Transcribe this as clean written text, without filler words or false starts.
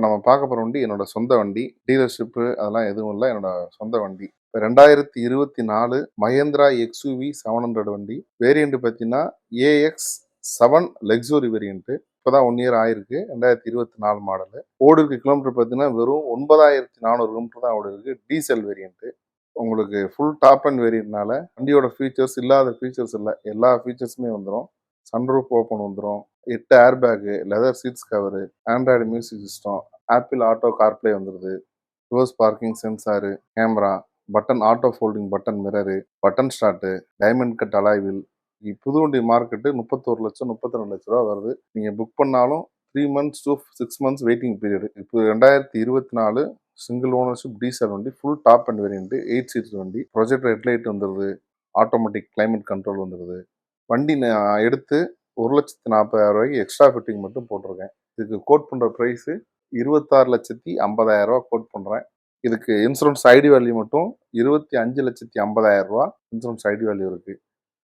நம்ம பார்க்க போற வண்டி என்னோட சொந்த வண்டி. டீலர்ஷிப்பு அதெல்லாம் எதுவும் இல்ல. என்னோட சொந்த வண்டி. 2024 மஹேந்திரா எக்ஸ்யூவி 700 வண்டி. வேரியன்ட் பார்த்தீங்கன்னா, AX7 லக்ஸுரி வேரியன்ட். இப்பதான் 1 இயர் ஆயிருக்கு. 2024 மாடலு. ஓடிருக்க கிலோமீட்டர் பார்த்தீங்கன்னா, வெறும் 9400 கிலோமீட்டர் தான் ஓடிருக்கு. Diesel variant. உங்களுக்கு ஃபுல் டாப் அண்ட் வேரியன்ட்னால வண்டியோட ஃபீச்சர்ஸ் இல்லாத ஃபீச்சர்ஸ் இல்லை. எல்லா ஃபீச்சர்ஸுமே வந்துடும். சன்ரூஃப் ஓப்பன் வந்துடும். 8 air bag, leather seats cover, Android music system, Apple auto CarPlay வந்துடுது, reverse parking sensor, camera, button auto folding button mirror, button start, diamond cut alloy wheel. புது வண்டி மார்க்கெட்டு 31 லட்சம் 32 லட்ச ரூபா வருது. நீங்கள் புக் பண்ணாலும் 3 months to 6 months waiting period. இப்போ 2024 சிங்கிள் ஓனர்ஷிப் டீசல் வண்டி, full top and variant, 8 seats வண்டி, ப்ரொஜெக்ட் ஹெட்லைட் வந்துடுது, ஆட்டோமேட்டிக் கிளைமேட் கண்ட்ரோல் வந்துடுது. வண்டி நான் எடுத்து 1,40,000 எக்ஸ்ட்ரா ஃபிட்டிங் மட்டும் போட்டிருக்கேன். இதுக்கு கோட் பண்ணுற ப்ரைஸு 26,50,000 கோட் பண்ணுறேன். இதுக்கு இன்சூரன்ஸ் ஐடி வேல்யூ மட்டும் 25,50,000 இன்சூரன்ஸ் ஐடி வேல்யூ இருக்குது.